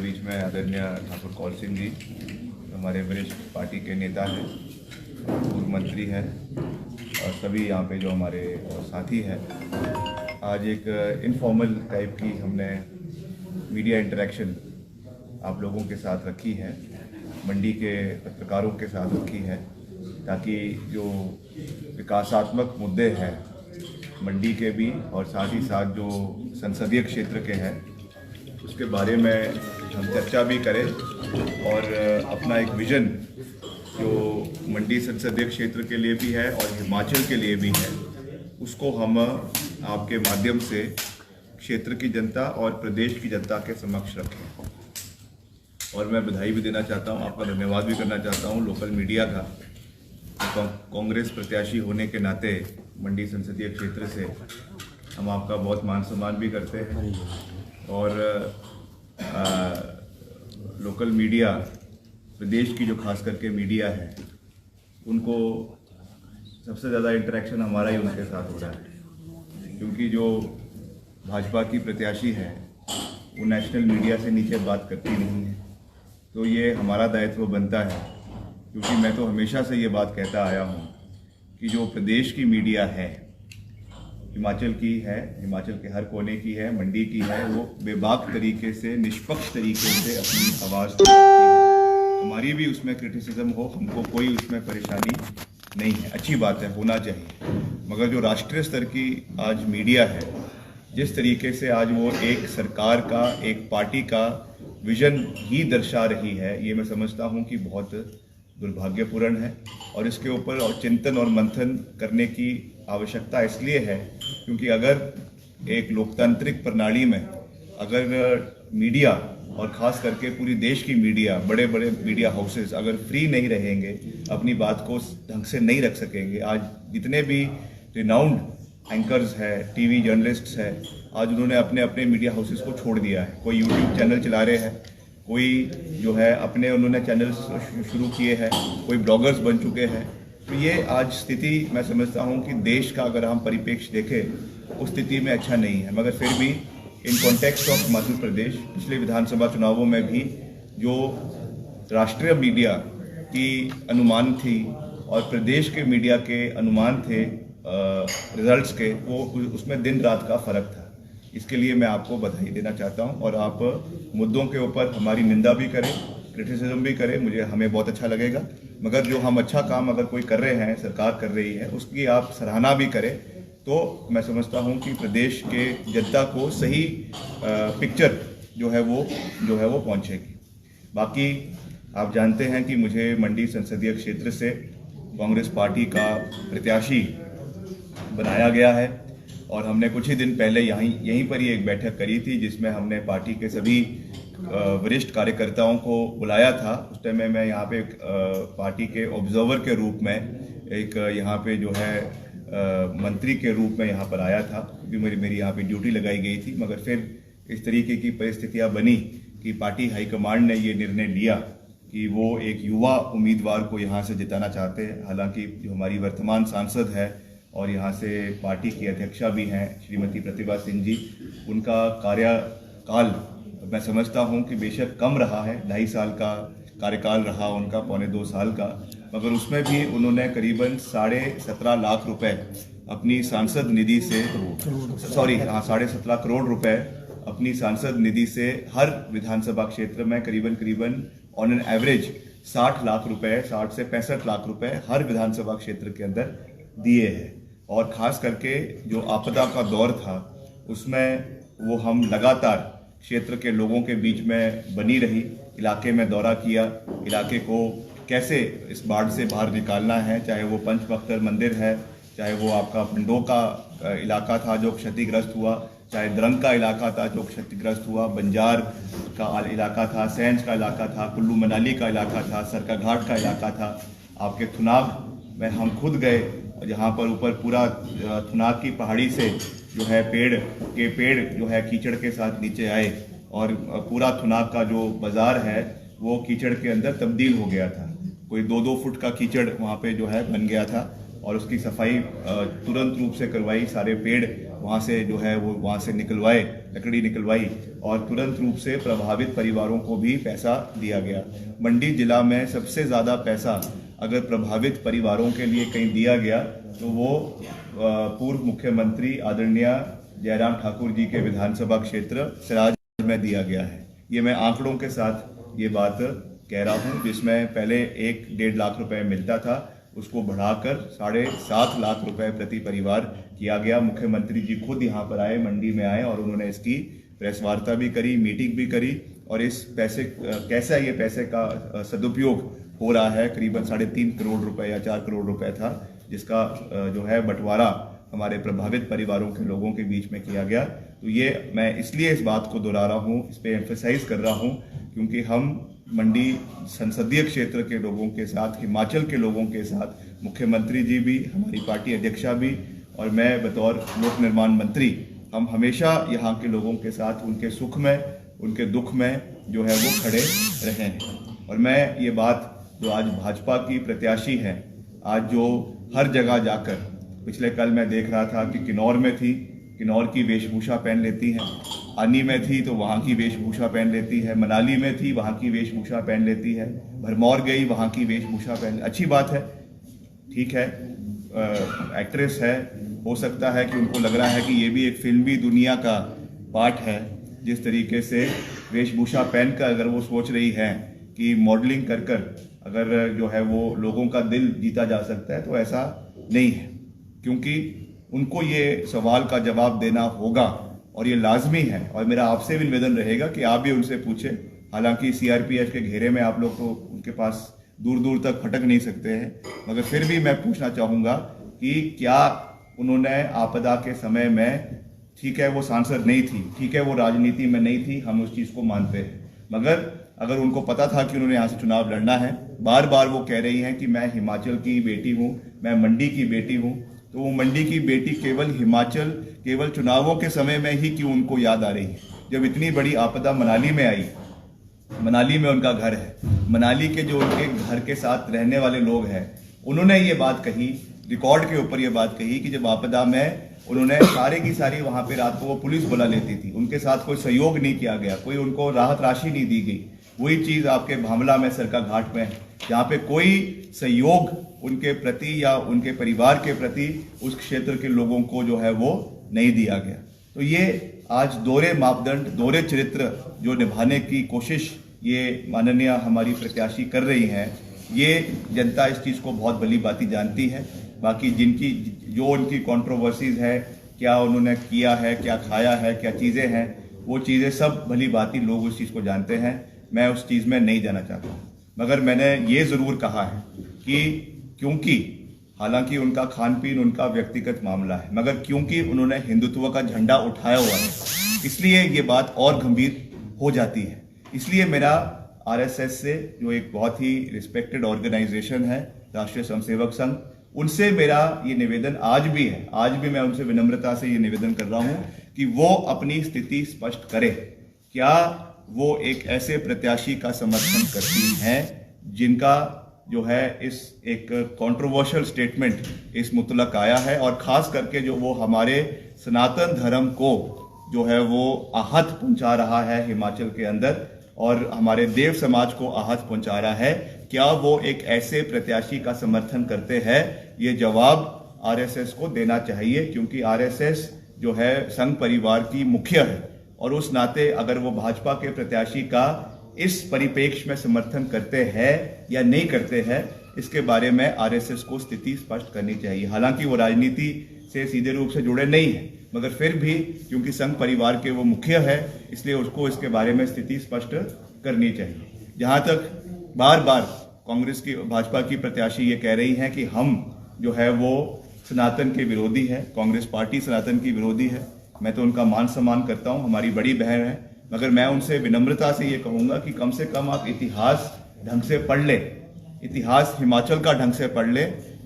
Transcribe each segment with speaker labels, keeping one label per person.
Speaker 1: बीच में आदरणीय ठाकुर कौल सिंह जी, हमारे वरिष्ठ पार्टी के नेता हैं, पूर्व मंत्री हैं और सभी यहाँ पे जो हमारे साथी हैं। आज एक इनफॉर्मल टाइप की हमने मीडिया इंटरेक्शन आप लोगों के साथ रखी है, मंडी के पत्रकारों के साथ रखी है, ताकि जो विकासात्मक मुद्दे हैं मंडी के भी और साथ ही साथ जो संसदीय क्षेत्र के हैं उसके बारे में हम चर्चा भी करें और अपना एक विज़न जो मंडी संसदीय क्षेत्र के लिए भी है और हिमाचल के लिए भी है उसको हम आपके माध्यम से क्षेत्र की जनता और प्रदेश की जनता के समक्ष रखें। और मैं बधाई भी देना चाहता हूं, आपका धन्यवाद भी करना चाहता हूं लोकल मीडिया का। कांग्रेस प्रत्याशी होने के नाते मंडी संसदीय क्षेत्र से हम आपका बहुत मान सम्मान भी करते हैं और लोकल मीडिया प्रदेश की जो खास करके मीडिया है उनको सबसे ज़्यादा इंटरेक्शन हमारा ही उनके साथ हो रहा है, क्योंकि जो भाजपा की प्रत्याशी है वो नेशनल मीडिया से नीचे बात करती नहीं है। तो ये हमारा दायित्व बनता है, क्योंकि मैं तो हमेशा से ये बात कहता आया हूँ कि जो प्रदेश की मीडिया है, हिमाचल की है, हिमाचल के हर कोने की है, मंडी की है, वो बेबाक तरीके से निष्पक्ष तरीके से अपनी आवाज़ रखती है। हमारी भी उसमें क्रिटिसिज्म हो, हमको कोई उसमें परेशानी नहीं है, अच्छी बात है, होना चाहिए। मगर जो राष्ट्रीय स्तर की आज मीडिया है, जिस तरीके से आज वो एक सरकार का, एक पार्टी का विजन ही दर्शा रही है, ये मैं समझता हूँ कि बहुत दुर्भाग्यपूर्ण है और इसके ऊपर और चिंतन और मंथन करने की आवश्यकता इसलिए है क्योंकि अगर एक लोकतांत्रिक प्रणाली में अगर मीडिया और ख़ास करके पूरी देश की मीडिया, बड़े बड़े मीडिया हाउसेस अगर फ्री नहीं रहेंगे, अपनी बात को ढंग से नहीं रख सकेंगे। आज जितने भी रिनाउंड एंकर्स है, टीवी जर्नलिस्ट्स है, आज उन्होंने अपने अपने मीडिया हाउसेस को छोड़ दिया है। कोई यूट्यूब चैनल चला रहे हैं, कोई जो है अपने उन्होंने चैनल्स शुरू किए हैं, कोई ब्लॉगर्स बन चुके हैं। तो ये आज स्थिति मैं समझता हूँ कि देश का अगर हम परिप्रेक्ष्य देखें उस स्थिति में अच्छा नहीं है। मगर फिर भी in context of Himachal Pradesh पिछले विधानसभा चुनावों में भी जो राष्ट्रीय मीडिया की अनुमान थी और प्रदेश के मीडिया के अनुमान थे रिजल्ट्स के, वो उसमें दिन रात का फर्क था। इसके लिए मैं आपको बधाई देना चाहता हूं और आप मुद्दों के ऊपर हमारी निंदा भी करें, क्रिटिसिज्म भी करें, हमें बहुत अच्छा लगेगा। मगर जो हम अच्छा काम अगर कोई कर रहे हैं, सरकार कर रही है, उसकी आप सराहना भी करें, तो मैं समझता हूं कि प्रदेश के जनता को सही पिक्चर जो है वो पहुंचेगी। बाकी आप जानते हैं कि मुझे मंडी संसदीय क्षेत्र से कांग्रेस पार्टी का प्रत्याशी बनाया गया है और हमने कुछ ही दिन पहले यहीं पर ही एक बैठक करी थी जिसमें हमने पार्टी के सभी वरिष्ठ कार्यकर्ताओं को बुलाया था। उस टाइम में मैं यहाँ पे पार्टी के ऑब्जर्वर के रूप में एक यहाँ पे जो है मंत्री के रूप में यहाँ पर आया था, क्योंकि मेरी यहाँ पे ड्यूटी लगाई गई थी। मगर फिर इस तरीके की परिस्थितियाँ बनी कि पार्टी हाईकमांड ने ये निर्णय लिया कि वो एक युवा उम्मीदवार को यहाँ से जिताना चाहते हैं। हालांकि जो हमारी वर्तमान सांसद है और यहाँ से पार्टी की अध्यक्षा भी हैं श्रीमती प्रतिभा सिंह जी, उनका कार्यकाल मैं समझता हूँ कि बेशक कम रहा है, 2.5 साल का कार्यकाल रहा उनका, 1.25 साल का, मगर उसमें भी उन्होंने करीबन 17.5 लाख रुपए अपनी सांसद निधि से 17.5 करोड़ रुपए अपनी सांसद निधि से हर विधानसभा क्षेत्र में करीबन ऑन एन एवरेज 60 लाख रुपए, 60 से 65 लाख रुपए हर विधानसभा क्षेत्र के अंदर दिए हैं। और ख़ास करके जो आपदा का दौर था उसमें वो हम लगातार क्षेत्र के लोगों के बीच में बनी रही, इलाके में दौरा किया, इलाके को कैसे इस बाढ़ से बाहर निकालना है, चाहे वो पंचपख्तर मंदिर है, चाहे वो आपका पंडो का इलाका था जो क्षतिग्रस्त हुआ, चाहे द्रंग का इलाका था जो क्षतिग्रस्त हुआ, बंजार का इलाका था, सैंज का इलाका था, कुल्लू मनाली का इलाका था, सरकाघाट का इलाका था, आपके थुनाग में हम खुद गए जहाँ पर ऊपर पूरा थुनाग की पहाड़ी से जो है पेड़ जो है कीचड़ के साथ नीचे आए और पूरा थुनाग का जो बाजार है वो कीचड़ के अंदर तब्दील हो गया था। कोई 2-2 फुट का कीचड़ वहाँ पे जो है बन गया था और उसकी सफाई तुरंत रूप से करवाई, सारे पेड़ वहाँ से जो है वो वहाँ से निकलवाए लकड़ी निकलवाई और तुरंत रूप से प्रभावित परिवारों को भी पैसा दिया गया। मंडी जिला में सबसे ज़्यादा पैसा अगर प्रभावित परिवारों के लिए कहीं दिया गया तो वो पूर्व मुख्यमंत्री आदरणीय जयराम ठाकुर जी के विधानसभा क्षेत्र सिराज में दिया गया है। ये मैं आंकड़ों के साथ ये बात कह रहा हूँ, जिसमें पहले 1-1.5 लाख रुपए मिलता था, उसको बढ़ाकर 7.5 लाख रुपए प्रति परिवार किया गया। मुख्यमंत्री जी खुद यहाँ पर आए, मंडी में आए और उन्होंने इसकी प्रेस वार्ता भी करी, मीटिंग भी करी और इस पैसे कैसा ये पैसे का सदुपयोग हो रहा है। करीबन 3.5 करोड़ रुपए या 4 करोड़ रुपए था, जिसका जो है बंटवारा हमारे प्रभावित परिवारों के लोगों के बीच में किया गया। तो ये मैं इसलिए इस बात को दोहरा रहा हूँ, इस पे एम्फेसाइज कर रहा हूँ, क्योंकि हम मंडी संसदीय क्षेत्र के लोगों के साथ, हिमाचल के लोगों के साथ, मुख्यमंत्री जी भी, हमारी पार्टी अध्यक्षा भी और मैं बतौर लोक निर्माण मंत्री, हम हमेशा यहाँ के लोगों के साथ उनके सुख में, उनके दुख में जो है वो खड़े रहे हैं। और मैं ये बात जो आज भाजपा की प्रत्याशी हैं, आज जो हर जगह जाकर, पिछले कल मैं देख रहा था कि किन्नौर में थी, किन्नौर की वेशभूषा पहन लेती हैं, आनी में थी तो वहाँ की वेशभूषा पहन लेती है, मनाली में थी वहाँ की वेशभूषा पहन लेती है, भरमौर गई वहाँ की वेशभूषा पहन, अच्छी बात है, ठीक है, एक्ट्रेस है, हो सकता है कि उनको लग रहा है कि ये भी एक फिल्मी दुनिया का पार्ट है। जिस तरीके से वेशभूषा पहनकर अगर वो सोच रही है कि मॉडलिंग कर कर अगर जो है वो लोगों का दिल जीता जा सकता है, तो ऐसा नहीं है, क्योंकि उनको ये सवाल का जवाब देना होगा और ये लाजमी है। और मेरा आपसे भी निवेदन रहेगा कि आप भी उनसे पूछें। हालांकि सीआरपीएफ के घेरे में आप लोग तो उनके पास दूर दूर तक फटक नहीं सकते हैं, मगर फिर भी मैं पूछना चाहूँगा कि क्या उन्होंने आपदा के समय में, ठीक है वो सांसद नहीं थी, ठीक है वो राजनीति में नहीं थी, हम उस चीज़ को मानते हैं, मगर अगर उनको पता था कि उन्होंने यहाँ से चुनाव लड़ना है, बार बार वो कह रही हैं कि मैं हिमाचल की बेटी हूँ, मैं मंडी की बेटी हूँ, तो वो मंडी की बेटी केवल हिमाचल, केवल चुनावों के समय में ही क्यों उनको याद आ रही है? जब इतनी बड़ी आपदा मनाली में आई, मनाली में उनका घर है, मनाली के जो उनके घर के साथ रहने वाले लोग हैं, उन्होंने ये बात कही, रिकॉर्ड के ऊपर ये बात कही कि जब आपदा में उन्होंने सारे की सारी वहाँ पे रात को वो पुलिस बुला लेती थी, उनके साथ कोई सहयोग नहीं किया गया, कोई उनको राहत राशि नहीं दी गई। वही चीज़ आपके भामला में सरका घाट में है, जहाँ पे कोई सहयोग उनके प्रति या उनके परिवार के प्रति उस क्षेत्र के लोगों को जो है वो नहीं दिया गया। तो ये आज दोहरे मापदंड, दोहरे चरित्र जो निभाने की कोशिश ये माननीय हमारी प्रत्याशी कर रही हैं, ये जनता इस चीज़ को बहुत भली भांति जानती है। बाकी जिनकी जो उनकी कंट्रोवर्सीज है, क्या उन्होंने किया है, क्या खाया है, क्या चीज़ें हैं, वो चीज़ें सब भली भांति लोग उस चीज़ को जानते हैं। मैं उस चीज़ में नहीं जाना चाहता, मगर मैंने ये ज़रूर कहा है कि क्योंकि हालांकि उनका खान पीन उनका व्यक्तिगत मामला है, मगर क्योंकि उन्होंने हिंदुत्व का झंडा उठाया हुआ है, इसलिए ये बात और गंभीर हो जाती है। इसलिए मेरा आरएसएस से, जो एक बहुत ही रिस्पेक्टेड ऑर्गेनाइजेशन है, राष्ट्रीय स्वयंसेवक संघ, उनसे मेरा ये निवेदन आज भी है, आज भी मैं उनसे विनम्रता से ये निवेदन कर रहा हूँ कि वो अपनी स्थिति स्पष्ट करे। क्या वो एक ऐसे प्रत्याशी का समर्थन करती हैं जिनका जो है इस एक कंट्रोवर्शियल स्टेटमेंट इस मुतलक आया है, और खास करके जो वो हमारे सनातन धर्म को जो है वो आहत पहुंचा रहा है हिमाचल के अंदर, और हमारे देव समाज को आहत पहुंचा रहा है, क्या वो एक ऐसे प्रत्याशी का समर्थन करते हैं? ये जवाब आरएसएस को देना चाहिए, क्योंकि आरएसएस जो है संघ परिवार की मुख्य है, और उस नाते अगर वो भाजपा के प्रत्याशी का इस परिप्रेक्ष्य में समर्थन करते हैं या नहीं करते हैं, इसके बारे में आरएसएस को स्थिति स्पष्ट करनी चाहिए। हालांकि वो राजनीति से सीधे रूप से जुड़े नहीं हैं, मगर फिर भी क्योंकि संघ परिवार के वो मुखिया है, इसलिए उसको इसके बारे में स्थिति स्पष्ट करनी चाहिए। जहां तक बार बार कांग्रेस की, भाजपा की प्रत्याशी ये कह रही हैं कि हम जो है वो सनातन के विरोधी है, कांग्रेस पार्टी सनातन की विरोधी है, मैं तो उनका मान सम्मान करता हूं, हमारी बड़ी बहन है, मगर मैं उनसे विनम्रता से ये कहूँगा कि कम से कम आप इतिहास ढंग से पढ़ ले, इतिहास हिमाचल का ढंग से पढ़ ले,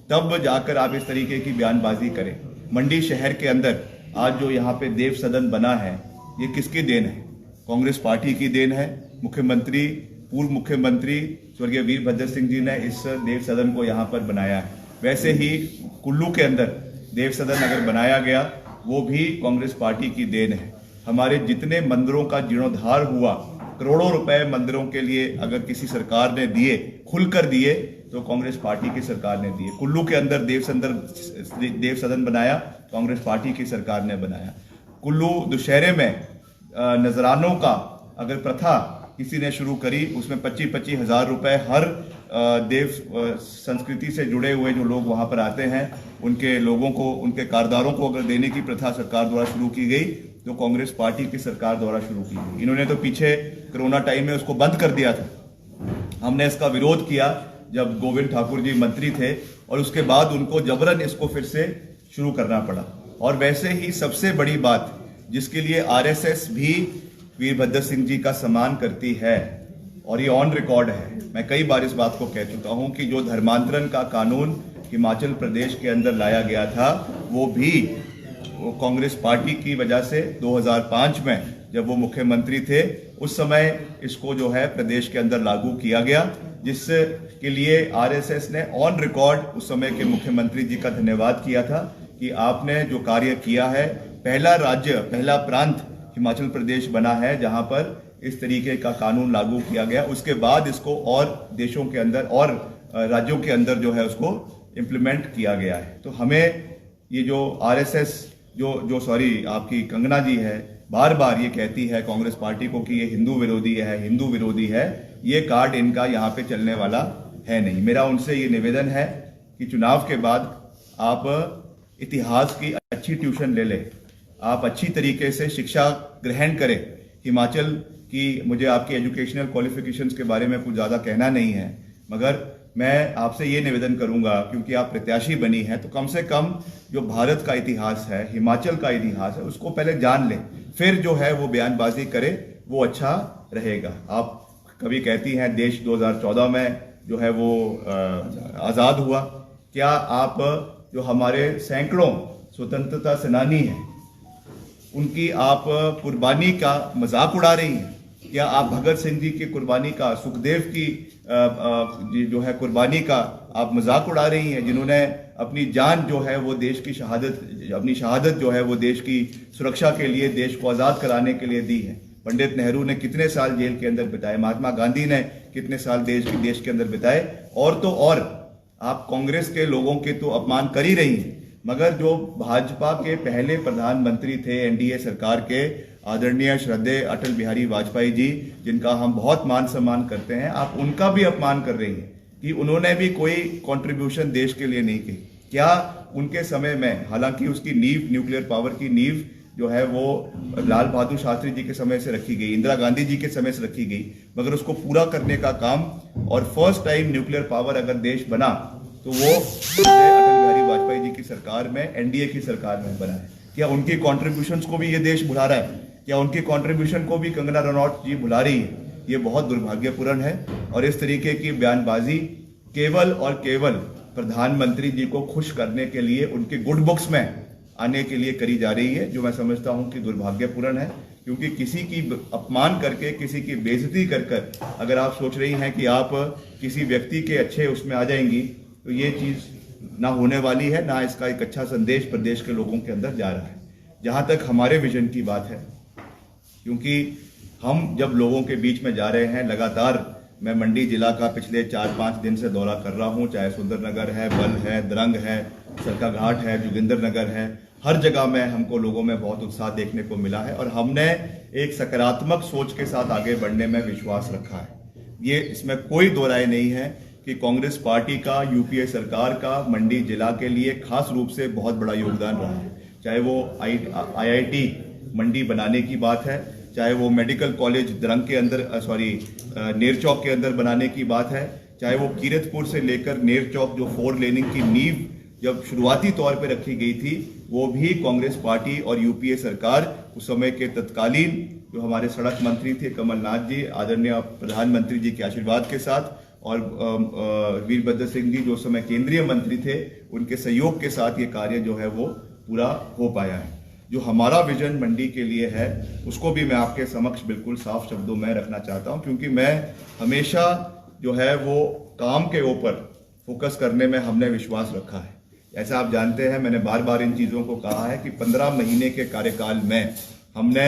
Speaker 1: तब जाकर आप इस तरीके की बयानबाजी करें। मंडी शहर के अंदर आज जो यहाँ पे देव सदन बना है, ये किसकी देन है? कांग्रेस पार्टी की देन है। मुख्यमंत्री, पूर्व मुख्यमंत्री स्वर्गीय वीरभद्र सिंह जी ने इस देव सदन को यहाँ पर बनाया है। वैसे ही कुल्लू के अंदर देव सदन अगर बनाया गया, वो भी कांग्रेस पार्टी की देन है। हमारे जितने मंदिरों का जीर्णोद्धार हुआ, करोड़ों रुपए मंदिरों के लिए अगर किसी सरकार ने दिए, खुलकर दिए, तो कांग्रेस पार्टी की सरकार ने दिए। कुल्लू के अंदर देव सदन बनाया, कांग्रेस पार्टी की सरकार ने बनाया। कुल्लू दुशहरे में नजरानों का अगर प्रथा किसी ने शुरू करी, उसमें 25-25 हज़ार रुपए हर देव संस्कृति से जुड़े हुए जो लोग वहां पर आते हैं उनके लोगों को, उनके कारदारों को अगर देने की प्रथा सरकार द्वारा शुरू की गई, तो कांग्रेस पार्टी की सरकार द्वारा शुरू की गई। इन्होंने तो पीछे कोरोना टाइम में उसको बंद कर दिया था। हमने इसका विरोध किया जब गोविंद ठाकुर जी मंत्री थे, और उसके बाद उनको जबरन इसको फिर से शुरू करना पड़ा। और वैसे ही सबसे बड़ी बात जिसके लिए आरएसएस भी वीरभद्र सिंह जी का सम्मान करती है, और ये ऑन रिकॉर्ड है, मैं कई बार इस बात को कह चुका हूं कि जो धर्मांतरण का कानून हिमाचल प्रदेश के अंदर लाया गया था, वो भी कांग्रेस पार्टी की वजह से 2005 में जब वो मुख्यमंत्री थे, उस समय इसको जो है प्रदेश के अंदर लागू किया गया, जिसके लिए आरएसएस ने ऑन रिकॉर्ड उस समय के मुख्यमंत्री जी का धन्यवाद किया था कि आपने जो कार्य किया है, पहला राज्य, पहला प्रांत हिमाचल प्रदेश बना है जहां पर इस तरीके का कानून लागू किया गया। उसके बाद इसको और देशों के अंदर और राज्यों के अंदर जो है उसको इम्प्लीमेंट किया गया है। तो हमें ये जो आरएसएस सॉरी आपकी कंगना जी है, बार बार ये कहती है कांग्रेस पार्टी को कि ये हिंदू विरोधी है, हिंदू विरोधी है, ये कार्ड इनका यहाँ पे चलने वाला है नहीं। मेरा उनसे ये निवेदन है कि चुनाव के बाद आप इतिहास की अच्छी ट्यूशन ले लें, आप अच्छी तरीके से शिक्षा ग्रहण करें। हिमाचल की, मुझे आपकी एजुकेशनल क्वालिफिकेशंस के बारे में कुछ ज़्यादा कहना नहीं है, मगर मैं आपसे ये निवेदन करूंगा, क्योंकि आप प्रत्याशी बनी हैं, तो कम से कम जो भारत का इतिहास है, हिमाचल का इतिहास है, उसको पहले जान लें, फिर जो है वो बयानबाजी करें, वो अच्छा रहेगा। आप कभी कहती हैं देश 2014 में जो है वो आज़ाद हुआ, क्या आप जो हमारे सैकड़ों स्वतंत्रता सेनानी हैं उनकी आप कुर्बानी का मजाक उड़ा रही हैं? क्या आप भगत सिंह जी की कुर्बानी का, सुखदेव की जो है कुर्बानी का आप मजाक उड़ा रही हैं, जिन्होंने अपनी जान जो है वो देश की शहादत, अपनी शहादत जो है वो देश की सुरक्षा के लिए, देश को आज़ाद कराने के लिए दी है। पंडित नेहरू ने कितने साल जेल के अंदर बिताए, महात्मा गांधी ने कितने साल देश के अंदर बिताए। और तो और आप कांग्रेस के लोगों के तो अपमान कर ही रही हैं, मगर जो भाजपा के पहले प्रधानमंत्री थे एनडीए सरकार के, आदरणीय श्रद्धेय अटल बिहारी वाजपेयी जी, जिनका हम बहुत मान सम्मान करते हैं, आप उनका भी अपमान कर रही हैं कि उन्होंने भी कोई कंट्रीब्यूशन देश के लिए नहीं की। क्या उनके समय में, हालांकि उसकी नींव, न्यूक्लियर पावर की नींव जो है वो लाल बहादुर शास्त्री जी के समय से रखी गई, इंदिरा गांधी जी के समय से रखी गई, मगर उसको पूरा करने का काम, और फर्स्ट टाइम न्यूक्लियर पावर अगर देश बना तो वो अटल बिहारी वाजपेयी जी की सरकार में, एनडीए की सरकार में बना है। क्या उनकी कॉन्ट्रीब्यूशंस को भी ये देश भुला रहा है? क्या उनकी कंट्रीब्यूशन को भी कंगना रनौत जी भुला रही है? ये बहुत दुर्भाग्यपूर्ण है। और इस तरीके की बयानबाजी केवल और केवल प्रधानमंत्री जी को खुश करने के लिए, उनके गुड बुक्स में आने के लिए करी जा रही है, जो मैं समझता हूं कि दुर्भाग्यपूर्ण है। क्योंकि किसी की अपमान करके, किसी की बेइज्जती कर कर अगर आप सोच रही हैं कि आप किसी व्यक्ति के अच्छे उसमें आ जाएंगी, तो ये चीज़ ना होने वाली है, ना इसका एक अच्छा संदेश प्रदेश के लोगों के अंदर जा रहा है। जहाँ तक हमारे विजन की बात है, क्योंकि हम जब लोगों के बीच में जा रहे हैं, लगातार मैं मंडी जिला का पिछले 4-5 दिन से दौरा कर रहा हूं, चाहे सुंदरनगर है, बल है, द्रंग है, सरकाघाट है, जोगिंद्रनगर है, हर जगह में हमको लोगों में बहुत उत्साह देखने को मिला है। और हमने एक सकारात्मक सोच के साथ आगे बढ़ने में विश्वास रखा है। ये इसमें कोई दो राय नहीं है कि कांग्रेस पार्टी का, यूपीए सरकार का मंडी जिला के लिए खास रूप से बहुत बड़ा योगदान रहा है। चाहे वो IIT मंडी बनाने की बात है, चाहे वो मेडिकल कॉलेज द्रंग के अंदर नेरचौक के अंदर बनाने की बात है, चाहे वो कीरतपुर से लेकर नेरचौक जो 4 लेनिंग की नींव जब शुरुआती तौर पे रखी गई थी, वो भी कांग्रेस पार्टी और यूपीए सरकार, उस समय के तत्कालीन जो हमारे सड़क मंत्री थे कमलनाथ जी, आदरणीय प्रधानमंत्री जी के आशीर्वाद के साथ, और वीरभद्र सिंह जी जो उस समय केंद्रीय मंत्री थे, उनके सहयोग के साथ ये कार्य जो है वो पूरा हो पाया है। जो हमारा विजन मंडी के लिए है, उसको भी मैं आपके समक्ष बिल्कुल साफ शब्दों में रखना चाहता हूं, क्योंकि मैं हमेशा जो है वो काम के ऊपर फोकस करने में हमने विश्वास रखा है। ऐसा आप जानते हैं, मैंने बार बार इन चीज़ों को कहा है कि 15 महीने के कार्यकाल में हमने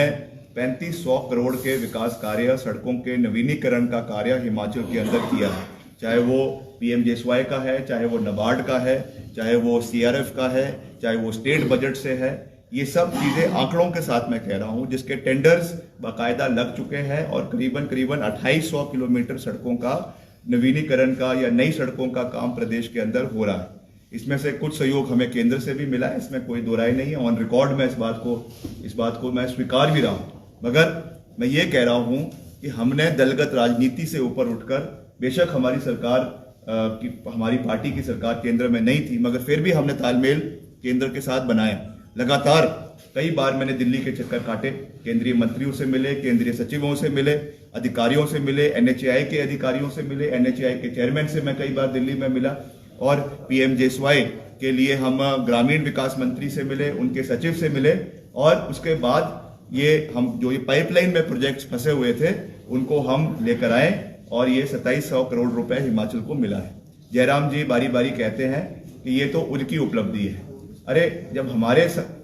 Speaker 1: 3500 करोड़ के विकास कार्य, सड़कों के नवीनीकरण का कार्य हिमाचल के अंदर किया है। चाहे वो PMJSY का है, चाहे वो नाबार्ड का है, चाहे वो CRF का है, चाहे वो स्टेट बजट से है। ये सब चीज़ें आंकड़ों के साथ मैं कह रहा हूँ, जिसके टेंडर्स बाकायदा लग चुके हैं और करीबन 2800 किलोमीटर सड़कों का नवीनीकरण का या नई सड़कों का काम प्रदेश के अंदर हो रहा है। इसमें से कुछ सहयोग हमें केंद्र से भी मिला है, इसमें कोई दो राय नहीं है। ऑन रिकॉर्ड में इस बात को मैं स्वीकार भी रहा हूँ। मगर मैं ये कह रहा हूँ कि हमने दलगत राजनीति से ऊपर उठकर, बेशक हमारी हमारी पार्टी की सरकार केंद्र में नहीं थी, मगर फिर भी हमने तालमेल केंद्र के साथ बनाया। लगातार कई बार मैंने दिल्ली के चक्कर काटे, केंद्रीय मंत्रियों से मिले, केंद्रीय सचिवों से मिले, अधिकारियों से मिले, NHAI के अधिकारियों से मिले, NHAI के चेयरमैन से मैं कई बार दिल्ली में मिला, और PMJSY के लिए हम ग्रामीण विकास मंत्री से मिले, उनके सचिव से मिले। और उसके बाद ये पाइपलाइन में प्रोजेक्ट्स फंसे हुए थे, उनको हम लेकर आए और ये 2700 करोड़ रुपए हिमाचल को मिला है। जयराम जी बारी बारी कहते हैं कि ये तो उनकी उपलब्धि है। अरे जब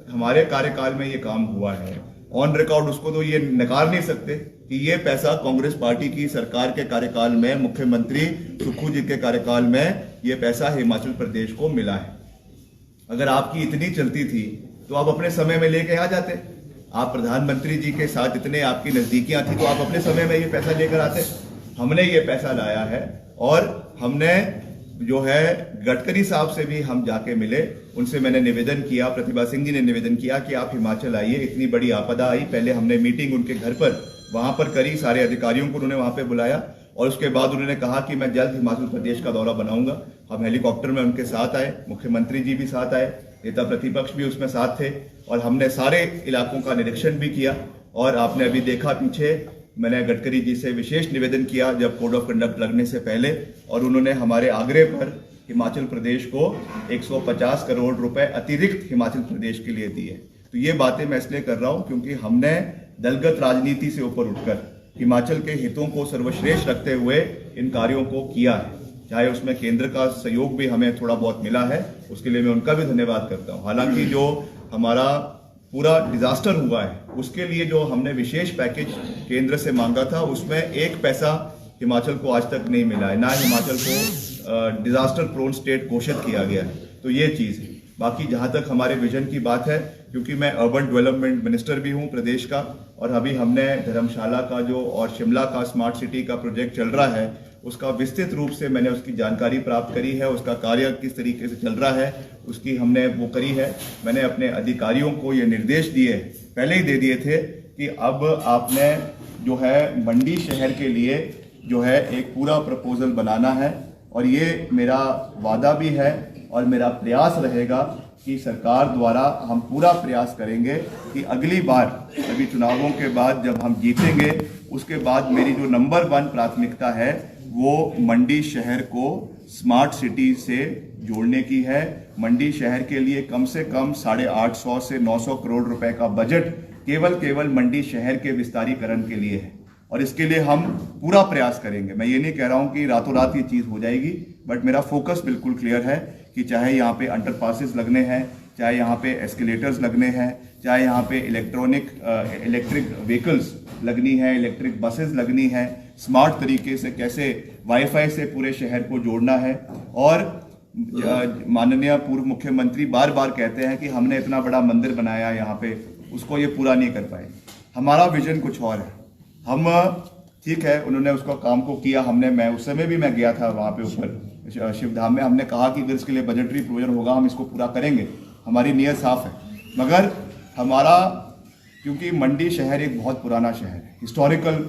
Speaker 1: हमारे कार्यकाल में ये काम हुआ है, ऑन रिकॉर्ड, उसको तो ये नकार नहीं सकते कि ये पैसा कांग्रेस पार्टी की सरकार के कार्यकाल में, मुख्यमंत्री सुक्खू जी के कार्यकाल में ये पैसा हिमाचल प्रदेश को मिला है। अगर आपकी इतनी चलती थी तो आप अपने समय में लेके आ जाते। आप प्रधानमंत्री जी के साथ इतने आपकी नजदीकियां थी तो आप अपने समय में ये पैसा लेकर आते। हमने ये पैसा लाया है और हमने जो है गडकरी साहब से भी हम जाके मिले, उनसे मैंने निवेदन किया, प्रतिभा सिंह जी ने निवेदन किया कि आप हिमाचल आइए, इतनी बड़ी आपदा आई। पहले हमने मीटिंग उनके घर पर वहां पर करी, सारे अधिकारियों को उन्होंने वहां पे बुलाया और उसके बाद उन्होंने कहा कि मैं जल्द हिमाचल प्रदेश का दौरा बनाऊंगा। हम हेलीकॉप्टर में उनके साथ आए, मुख्यमंत्री जी भी साथ आए, नेता प्रतिपक्ष भी उसमें साथ थे और हमने सारे इलाकों का निरीक्षण भी किया। और आपने अभी देखा पीछे, मैंने गडकरी जी से विशेष निवेदन किया जब कोड ऑफ कंडक्ट लगने से पहले, और उन्होंने हमारे आग्रह पर हिमाचल प्रदेश को 150 करोड़ रुपए अतिरिक्त हिमाचल प्रदेश के लिए दिए। तो ये बातें मैं इसलिए कर रहा हूं क्योंकि हमने दलगत राजनीति से ऊपर उठकर हिमाचल के हितों को सर्वश्रेष्ठ रखते हुए इन कार्यों को किया है। चाहे उसमें केंद्र का सहयोग भी हमें थोड़ा बहुत मिला है, उसके लिए मैं उनका भी धन्यवाद करता हूँ। हालांकि जो हमारा पूरा डिजास्टर हुआ है उसके लिए जो हमने विशेष पैकेज केंद्र से मांगा था, उसमें एक पैसा हिमाचल को आज तक नहीं मिला है, ना हिमाचल को डिजास्टर प्रोन स्टेट घोषित किया गया है। तो ये चीज़ है। बाकी जहाँ तक हमारे विजन की बात है, क्योंकि मैं अर्बन डेवलपमेंट मिनिस्टर भी हूँ प्रदेश का, और अभी हमने धर्मशाला का जो और शिमला का स्मार्ट सिटी का प्रोजेक्ट चल रहा है, उसका विस्तृत रूप से मैंने उसकी जानकारी प्राप्त करी है, उसका कार्य किस तरीके से चल रहा है उसकी हमने वो करी है। मैंने अपने अधिकारियों को ये निर्देश दिए, पहले ही दे दिए थे कि अब आपने जो है मंडी शहर के लिए जो है एक पूरा प्रपोजल बनाना है, और ये मेरा वादा भी है और मेरा प्रयास रहेगा कि सरकार द्वारा हम पूरा प्रयास करेंगे कि अगली बार, अभी चुनावों के बाद जब हम जीतेंगे, उसके बाद मेरी जो नंबर 1 प्राथमिकता है वो मंडी शहर को स्मार्ट सिटी से जोड़ने की है। मंडी शहर के लिए कम से कम 850 से 900 करोड़ रुपए का बजट केवल मंडी शहर के विस्तारीकरण के लिए है, और इसके लिए हम पूरा प्रयास करेंगे। मैं ये नहीं कह रहा हूँ कि रातों रात ये चीज़ हो जाएगी, बट मेरा फोकस बिल्कुल क्लियर है कि चाहे यहाँ पे अंडरपासेस लगने हैं, चाहे यहाँ पे एस्केलेटर्स लगने हैं, चाहे यहाँ पे इलेक्ट्रिक व्हीकल्स लगनी है, इलेक्ट्रिक बसेस लगनी है, स्मार्ट तरीके से कैसे वाईफाई से पूरे शहर को जोड़ना है। और माननीय पूर्व मुख्यमंत्री बार बार कहते हैं कि हमने इतना बड़ा मंदिर बनाया यहाँ पे, उसको ये पूरा नहीं कर पाए। हमारा विजन कुछ और है। हम ठीक है, उन्होंने उसको काम को किया, मैं उस समय भी मैं गया था वहाँ पे ऊपर शिवधाम में, हमने कहा कि अगर इसके लिए बजटरी प्रोविजन होगा हम इसको पूरा करेंगे, हमारी नीयत साफ है। मगर हमारा, क्योंकि मंडी शहर एक बहुत पुराना शहर है, हिस्टोरिकल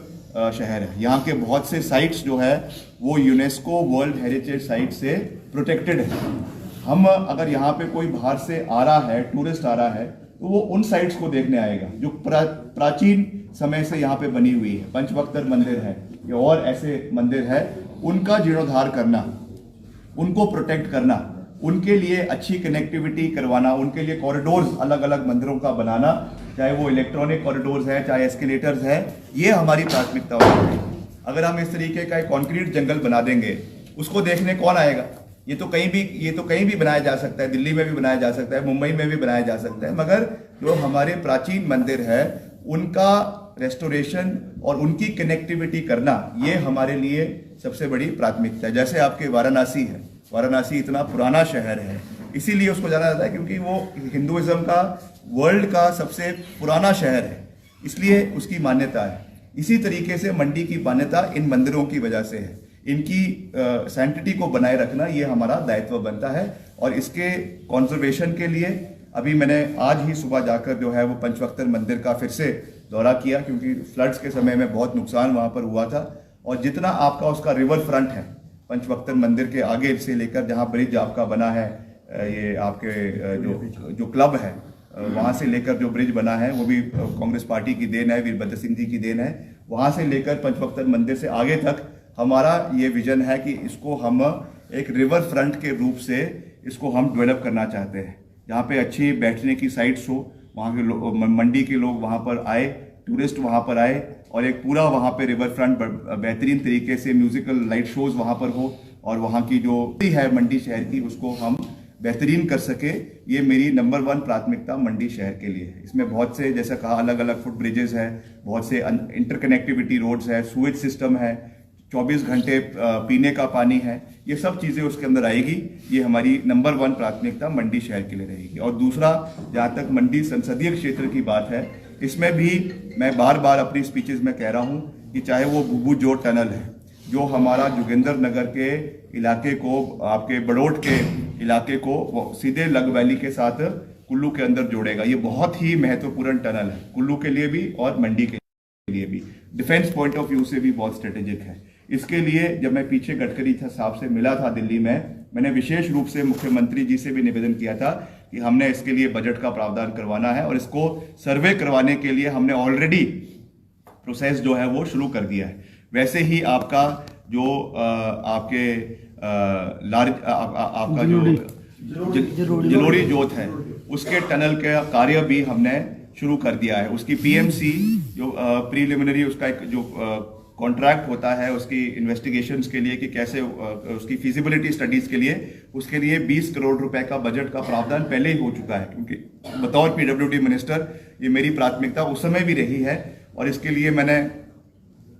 Speaker 1: शहर है, यहाँ के बहुत से साइट्स जो है वो यूनेस्को वर्ल्ड हेरिटेज साइट से प्रोटेक्टेड है। हम अगर यहाँ पे कोई बाहर से आ रहा है, टूरिस्ट आ रहा है, तो वो उन साइट्स को देखने आएगा जो प्राचीन समय से यहाँ पे बनी हुई है। पंचवक्तर मंदिर है या और ऐसे मंदिर है, उनका जीर्णोद्धार करना, उनको प्रोटेक्ट करना, उनके लिए अच्छी कनेक्टिविटी करवाना, उनके लिए कॉरिडोर्स अलग अलग मंदिरों का बनाना, चाहे वो इलेक्ट्रॉनिक कॉरिडोर्स है, चाहे एस्केलेटर्स है, ये हमारी प्राथमिकता होगी। अगर हम इस तरीके का एक कॉन्क्रीट जंगल बना देंगे, उसको देखने कौन आएगा? ये तो कहीं भी बनाया जा सकता है, दिल्ली में भी बनाया जा सकता है, मुंबई में भी बनाया जा सकता है, मगर जो हमारे प्राचीन मंदिर है उनका रेस्टोरेशन और उनकी कनेक्टिविटी करना, ये हमारे लिए सबसे बड़ी प्राथमिकता है। जैसे आपके वाराणसी है, वाराणसी इतना पुराना शहर है, इसीलिए उसको जाना जाता है क्योंकि वो हिंदुइज्म का वर्ल्ड का सबसे पुराना शहर है, इसलिए उसकी मान्यता है। इसी तरीके से मंडी की मान्यता इन मंदिरों की वजह से है। इनकी सैंक्टिटी को बनाए रखना ये हमारा दायित्व बनता है, और इसके कॉन्जर्वेशन के लिए अभी मैंने आज ही सुबह जाकर जो है वो पंचवक्तर मंदिर का फिर से दौरा किया, क्योंकि फ्लड्स के समय में बहुत नुकसान वहाँ पर हुआ था। और जितना आपका उसका रिवर फ्रंट है पंचवक्तर मंदिर के आगे से लेकर जहाँ ब्रिज आपका बना है, ये आपके जो क्लब है वहाँ से लेकर जो ब्रिज बना है वो भी कांग्रेस पार्टी की देन है, वीरभद्र सिंह जी की देन है। वहाँ से लेकर पंचवक्तर मंदिर से आगे तक हमारा ये विजन है कि इसको हम एक रिवर फ्रंट के रूप से इसको हम डेवलप करना चाहते हैं, जहाँ पे अच्छी बैठने की साइट्स हो, वहाँ के लोग, मंडी के लोग वहाँ पर आए, टूरिस्ट वहाँ पर आए, और एक पूरा वहाँ पे रिवर फ्रंट बेहतरीन तरीके से म्यूजिकल लाइट शोज वहाँ पर हो, और वहाँ की जो है मंडी शहर की उसको हम बेहतरीन कर सके। ये मेरी नंबर 1 प्राथमिकता मंडी शहर के लिए है। इसमें बहुत से, जैसा कहा, अलग अलग फुट ब्रिजेस है, बहुत से इंटरकनेक्टिविटी रोड्स है, सूएज सिस्टम है, 24 घंटे पीने का पानी है, ये सब चीज़ें उसके अंदर आएगी। ये हमारी नंबर 1 प्राथमिकता मंडी शहर के लिए रहेगी। और दूसरा, जहाँ तक मंडी संसदीय क्षेत्र की बात है, इसमें भी मैं बार बार अपनी स्पीचेस में कह रहा हूँ कि चाहे वो भुभु जोत टनल है, जो हमारा जोगिंदर नगर के इलाके को, आपके बड़ोट के इलाके को सीधे लग वैली के साथ कुल्लू के अंदर जोड़ेगा। ये बहुत ही महत्वपूर्ण टनल है, कुल्लू के लिए भी और मंडी के लिए भी, डिफेंस पॉइंट ऑफ व्यू से भी बहुत स्ट्रेटेजिक है। इसके लिए जब मैं पीछे गडकरी साहब से मिला था दिल्ली में, मैंने विशेष रूप से मुख्यमंत्री जी से भी निवेदन किया था कि हमने इसके लिए बजट का प्रावधान करवाना है, और इसको सर्वे करवाने के लिए हमने ऑलरेडी प्रोसेस जो है वो शुरू कर दिया है। वैसे ही आपका जो आपके आपका जो जलोरी जोत है, उसके टनल का कार्य भी हमने शुरू कर दिया है। उसकी पीएमसी जो प्रीलिमिनरी उसका एक जो कॉन्ट्रैक्ट होता है उसकी इन्वेस्टिगेशंस के लिए कि कैसे उसकी फिजिबिलिटी स्टडीज के लिए, उसके लिए 20 करोड़ रुपए का बजट का प्रावधान पहले ही हो चुका है, क्योंकि बतौर पीडब्ल्यूडी मिनिस्टर ये मेरी प्राथमिकता उस समय भी रही है। और इसके लिए मैंने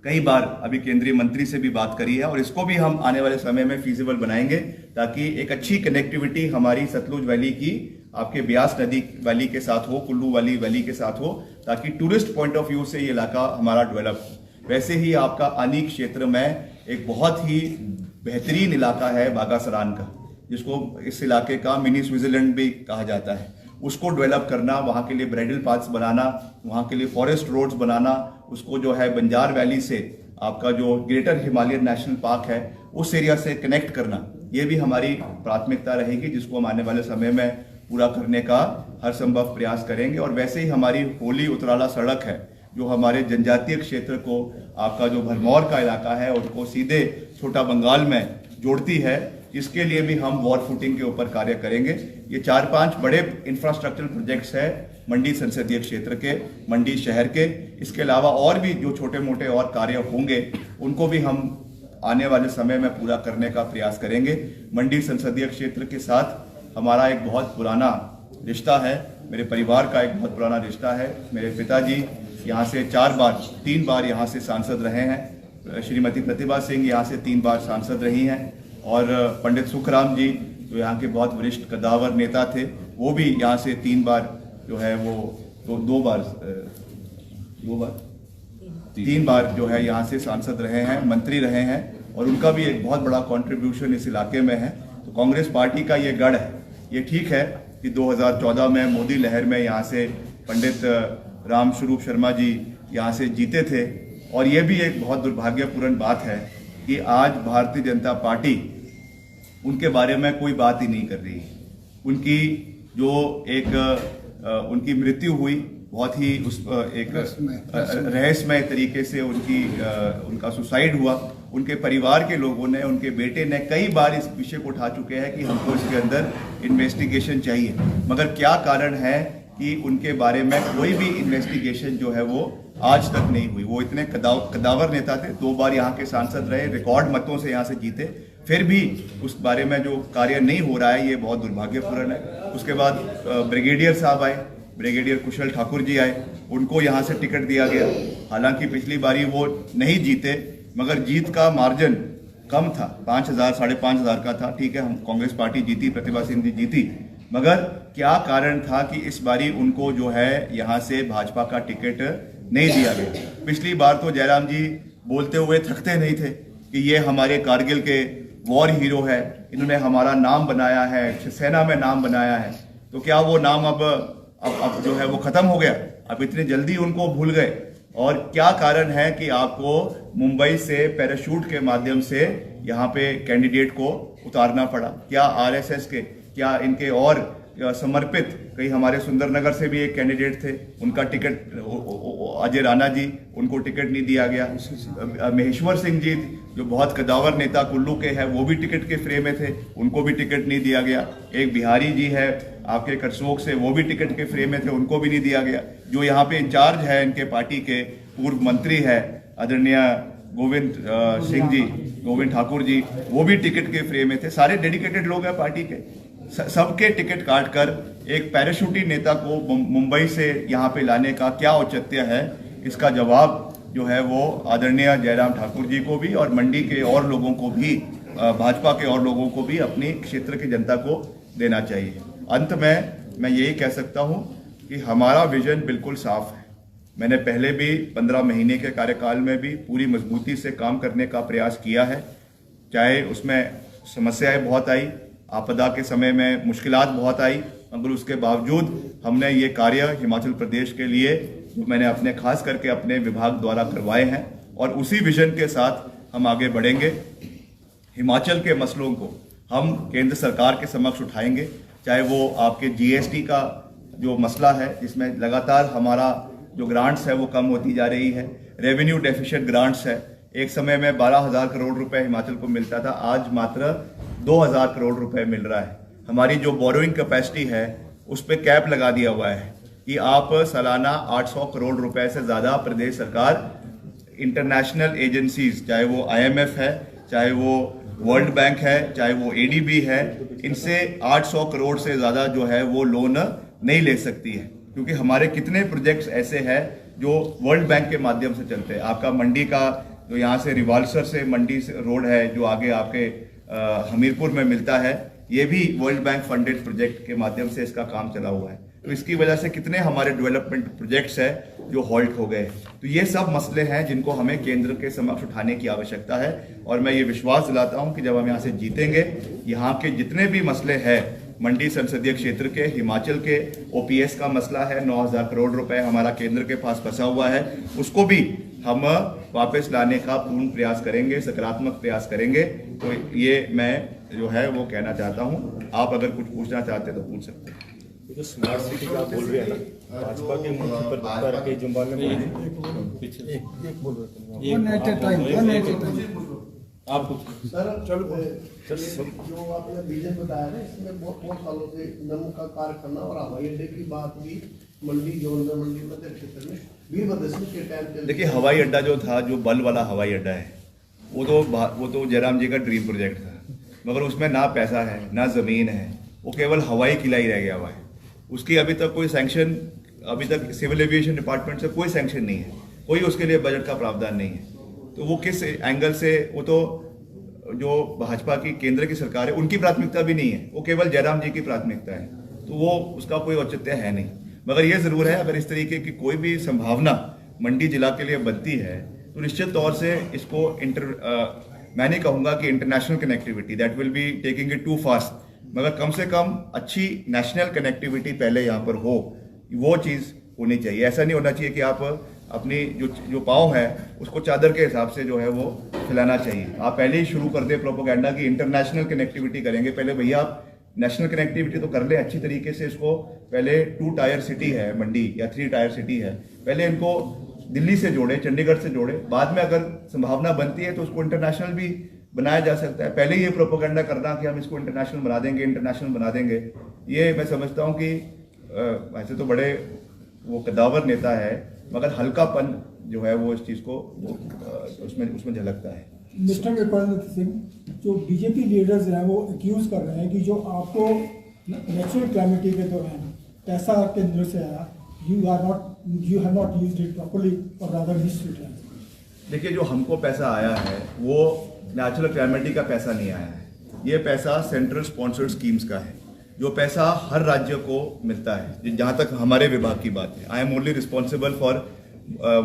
Speaker 1: कई बार अभी केंद्रीय मंत्री से भी बात करी है, और इसको भी हम आने वाले समय में फिजिबल बनाएंगे, ताकि एक अच्छी कनेक्टिविटी हमारी सतलुज वैली की आपके ब्यास नदी वैली के साथ हो, कुल्लू वाली वैली के साथ हो, ताकि टूरिस्ट पॉइंट ऑफ व्यू से ये इलाका हमारा डेवलप हो। वैसे ही आपका आनी क्षेत्र में एक बहुत ही बेहतरीन इलाका है बागासरान का, जिसको इस इलाके का मिनी स्विट्जरलैंड भी कहा जाता है। उसको डेवलप करना, वहाँ के लिए ब्राइडल पाथ्स बनाना, वहाँ के लिए फॉरेस्ट रोड्स बनाना, उसको जो है बंजार वैली से आपका जो ग्रेटर हिमालयन नेशनल पार्क है उस एरिया से कनेक्ट करना, ये भी हमारी प्राथमिकता रहेगी, जिसको हम आने वाले समय में पूरा करने का हर संभव प्रयास करेंगे। और वैसे ही हमारी होली उतराला सड़क है, जो हमारे जनजातीय क्षेत्र को, आपका जो भरमौर का इलाका है, उसको सीधे छोटा बंगाल में जोड़ती है, इसके लिए भी हम वॉर फुटिंग के ऊपर कार्य करेंगे। ये 4-5 बड़े इंफ्रास्ट्रक्चरल प्रोजेक्ट्स है मंडी संसदीय क्षेत्र के, मंडी शहर के। इसके अलावा और भी जो छोटे मोटे और कार्य होंगे उनको भी हम आने वाले समय में पूरा करने का प्रयास करेंगे। मंडी संसदीय क्षेत्र के साथ हमारा एक बहुत पुराना रिश्ता है, मेरे परिवार का एक बहुत पुराना रिश्ता है। मेरे पिताजी यहाँ से 3 बार यहाँ से सांसद रहे हैं, श्रीमती प्रतिभा सिंह यहाँ से 3 बार सांसद रही हैं, और पंडित सुखराम जी जो यहाँ के बहुत वरिष्ठ कद्दावर नेता थे, वो भी यहाँ से 3 बार जो है वो 3 बार जो है यहाँ से सांसद रहे हैं, मंत्री रहे हैं, और उनका भी एक बहुत बड़ा कंट्रीब्यूशन इस इलाके में है। तो कांग्रेस पार्टी का ये गढ़ है। ये ठीक है कि 2014 में मोदी लहर में यहाँ से पंडित राम स्वरूप शर्मा जी यहाँ से जीते थे, और ये भी एक बहुत दुर्भाग्यपूर्ण बात है कि आज भारतीय जनता पार्टी उनके बारे में कोई बात ही नहीं कर रही। उनकी जो उनकी मृत्यु हुई, बहुत ही एक रहस्यमय तरीके से उनका सुसाइड हुआ। उनके परिवार के लोगों ने, उनके बेटे ने कई बार इस विषय को उठा चुके हैं कि हमको इसके अंदर इन्वेस्टिगेशन चाहिए, मगर क्या कारण है कि उनके बारे में कोई भी इन्वेस्टिगेशन जो है वो आज तक नहीं हुई। वो इतने कदावर नेता थे, 2 बार यहाँ के सांसद रहे, रिकॉर्ड मतों से यहाँ से जीते, फिर भी उस बारे में जो कार्य नहीं हो रहा है, ये बहुत दुर्भाग्यपूर्ण है। उसके बाद ब्रिगेडियर साहब आए, ब्रिगेडियर कुशल ठाकुर जी आए, उनको यहाँ से टिकट दिया गया। हालांकि पिछली बारी वो नहीं जीते, मगर जीत का मार्जिन कम था, 5,000 5,500 का था। ठीक है, हम कांग्रेस पार्टी जीती, प्रतिभा सिंह जी जीती, मगर क्या कारण था कि इस बारी उनको जो है यहाँ से भाजपा का टिकट नहीं दिया गया। पिछली बार तो जयराम जी बोलते हुए थकते नहीं थे कि ये हमारे कारगिल के वॉर हीरो है, इन्होंने हमारा नाम बनाया है, सेना में नाम बनाया है। तो क्या वो नाम अब जो है वो खत्म हो गया? अब इतनी जल्दी उनको भूल गए? और क्या कारण है कि आपको मुंबई से पैराशूट के माध्यम से यहाँ पे कैंडिडेट को उतारना पड़ा? क्या आरएसएस के, क्या इनके और समर्पित, कई हमारे सुंदरनगर से भी एक कैंडिडेट थे, उनका टिकट अजय राणा जी, उनको टिकट नहीं दिया गया। महेश्वर सिंह जी जो बहुत कदावर नेता कुल्लू के हैं, वो भी टिकट के फ्रेम में थे, उनको भी टिकट नहीं दिया गया। एक बिहारी जी है आपके करसोग से, वो भी टिकट के फ्रेम में थे, उनको भी नहीं दिया गया। जो यहाँ पे इंचार्ज है इनके पार्टी के, पूर्व मंत्री है आदरणीय गोविंद ठाकुर जी, वो भी टिकट के फ्रेम में थे। सारे डेडिकेटेड लोग हैं पार्टी के, सबके टिकट काटकर एक पैराशूटी नेता को मुंबई से यहाँ पे लाने का क्या औचित्य है? इसका जवाब जो है वो आदरणीय जयराम ठाकुर जी को भी और मंडी के और लोगों को भी, भाजपा के और लोगों को भी, अपनी क्षेत्र की जनता को देना चाहिए। अंत में मैं यही कह सकता हूँ कि हमारा विजन बिल्कुल साफ है। मैंने पहले भी 15 महीने के कार्यकाल में भी पूरी मजबूती से काम करने का प्रयास किया है, चाहे उसमें समस्याएं बहुत आई, आपदा के समय में मुश्किलात बहुत आई, मगर उसके बावजूद हमने ये कार्य हिमाचल प्रदेश के लिए मैंने अपने खास करके अपने विभाग द्वारा करवाए हैं और उसी विजन के साथ हम आगे बढ़ेंगे। हिमाचल के मसलों को हम केंद्र सरकार के समक्ष उठाएंगे, चाहे वो आपके जीएसटी का जो मसला है जिसमें लगातार हमारा जो ग्रांट्स है वो कम होती जा रही है, रेवेन्यू डेफिशिएंट ग्रांट्स है। एक समय में 12,000 करोड़ रुपए हिमाचल को मिलता था, आज मात्र 2,000 करोड़ रुपए मिल रहा है। हमारी जो बोरोइंग कैपेसिटी है उस पर कैप लगा दिया हुआ है कि आप सालाना 800 करोड़ रुपए से ज़्यादा प्रदेश सरकार इंटरनेशनल एजेंसीज, चाहे वो IMF है, चाहे वो वर्ल्ड बैंक है, चाहे वो ADB है, इनसे 800 करोड़ से ज़्यादा जो है वो लोन नहीं ले सकती है, क्योंकि हमारे कितने प्रोजेक्ट्स ऐसे हैं जो वर्ल्ड बैंक के माध्यम से चलते हैं। आपका मंडी का जो यहाँ से रिवाल्सर से मंडी से रोड है जो आगे आपके हमीरपुर में मिलता है, ये भी वर्ल्ड बैंक फंडेड प्रोजेक्ट के माध्यम से इसका काम चला हुआ है। तो इसकी वजह से कितने हमारे डेवलपमेंट प्रोजेक्ट्स हैं जो हॉल्ट हो गए। तो ये सब मसले हैं जिनको हमें केंद्र के समक्ष उठाने की आवश्यकता है और मैं ये विश्वास दिलाता हूं कि जब हम यहाँ से जीतेंगे, यहाँ के जितने भी मसले हैं, मंडी संसदीय क्षेत्र के, हिमाचल के, OPS का मसला है, 9,000 करोड़ रुपए हमारा केंद्र के पास फंसा हुआ है, उसको भी हम वापस लाने का पूर्ण प्रयास करेंगे, सकारात्मक प्रयास करेंगे। तो ये मैं जो है वो कहना चाहता हूँ। आप अगर कुछ पूछना चाहते तो पूछ सकते हैं।
Speaker 2: जो स्मार्ट सिटी का बोल रहे हैं ना, भाजपा के मुख्य प्रवक्ता राकेश जम्वाल ने आप
Speaker 3: सर जो आपने विजन बताया ना, इसमें बहुत सालों से नमक का कारखाना और हवाई अड्डे की बात भी मंडी जोन में, मंडी मध्य क्षेत्र में वीरभद्र सिंह के टाइम पे।
Speaker 1: देखिए, हवाई अड्डा जो था, जो बल वाला हवाई अड्डा है, वो तो जयराम जी का ड्रीम प्रोजेक्ट था, मगर उसमें ना पैसा है ना ज़मीन है, वो केवल हवाई किला ही रह गया हुआ है। उसकी अभी तक कोई सैंक्शन, अभी तक सिविल एविएशन डिपार्टमेंट से कोई सैंक्शन नहीं है, कोई उसके लिए बजट का प्रावधान नहीं है। तो वो किस एंगल से, वो तो जो भाजपा की केंद्र की सरकार है उनकी प्राथमिकता भी नहीं है, वो केवल जयराम जी की प्राथमिकता है, तो वो उसका कोई औचित्य है नहीं। मगर ये ज़रूर है, अगर इस तरीके की कोई भी संभावना मंडी जिला के लिए बनती है तो निश्चित तौर से इसको मैं नहीं कहूँगा कि international connectivity, that will be taking it too fast, मगर कम से कम अच्छी नेशनल कनेक्टिविटी पहले यहाँ पर हो, वो चीज़ होनी चाहिए। ऐसा नहीं होना चाहिए कि आप अपनी जो पाँव है उसको चादर के हिसाब से जो है वो फैलाना चाहिए। आप पहले ही शुरू कर दें प्रोपोगेंडा की इंटरनेशनल कनेक्टिविटी करेंगे। पहले भैया आप नेशनल कनेक्टिविटी तो कर लें अच्छी तरीके से। इसको पहले 2 टायर सिटी है मंडी या 3 टायर सिटी है, पहले इनको दिल्ली से जोड़े, चंडीगढ़ से जोड़े, बाद में अगर संभावना बनती है तो उसको इंटरनेशनल भी बनाया जा सकता है। पहले ये प्रोपोगेंडा करना कि हम इसको इंटरनेशनल बना देंगे, ये मैं समझता हूँ कि वैसे तो बड़े वो कदावर नेता है, मगर हल्कापन जो है वो इस चीज़ को उसमें झलकता है।
Speaker 4: मिस्टर विक्रमादित्य सिंह, जो बीजेपी लीडर्स हैं वो एक्यूज कर रहे हैं कि जो आपको नेचुरल क्लैमिटी के दौरान पैसा केंद्र से आया, you have not used it properly or rather misused.
Speaker 1: देखिए, जो हमको पैसा आया है वो नेचुरल कैलेमिटी का पैसा नहीं आया है, ये पैसा सेंट्रल स्पॉन्सर्ड स्कीम्स का है, जो पैसा हर राज्य को मिलता है। जहाँ तक हमारे विभाग की बात है, I am only responsible for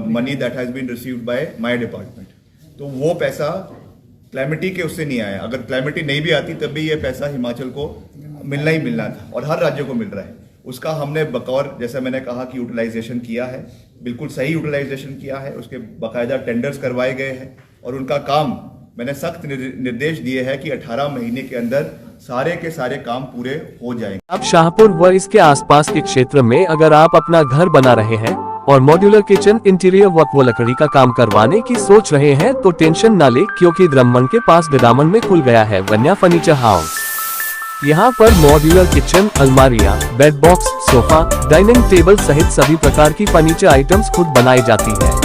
Speaker 1: money that has been received by my department. तो वो पैसा क्लैमिटी के उससे नहीं आया। अगर क्लैमिटी नहीं भी आती तब भी ये पैसा हिमाचल को मिलना ही मिलना था और हर राज्य को मिल रहा है। उसका हमने बकौर, जैसा मैंने कहा कि यूटिलाइजेशन किया है, बिल्कुल सही यूटिलाइजेशन किया है। उसके बाकायदा टेंडर्स करवाए गए हैं और उनका काम मैंने सख्त निर्देश दिए हैं कि 18 महीने के अंदर सारे के सारे काम पूरे हो जाएंगे।
Speaker 5: अब शाहपुर व इसके आसपास के क्षेत्र में अगर आप अपना घर बना रहे हैं और मॉड्यूलर किचन, इंटीरियर वर्क व लकड़ी का काम करवाने की सोच रहे हैं तो टेंशन ना ले, क्योंकि द्रमन के पास ददामन में खुल गया है वन्या फर्नीचर हाउस। यहाँ पर मॉड्यूलर किचन, अलमारियाँ, bed box, sofa, dining table सहित सभी प्रकार की फर्नीचर आइटम्स खुद बनाई जाती है।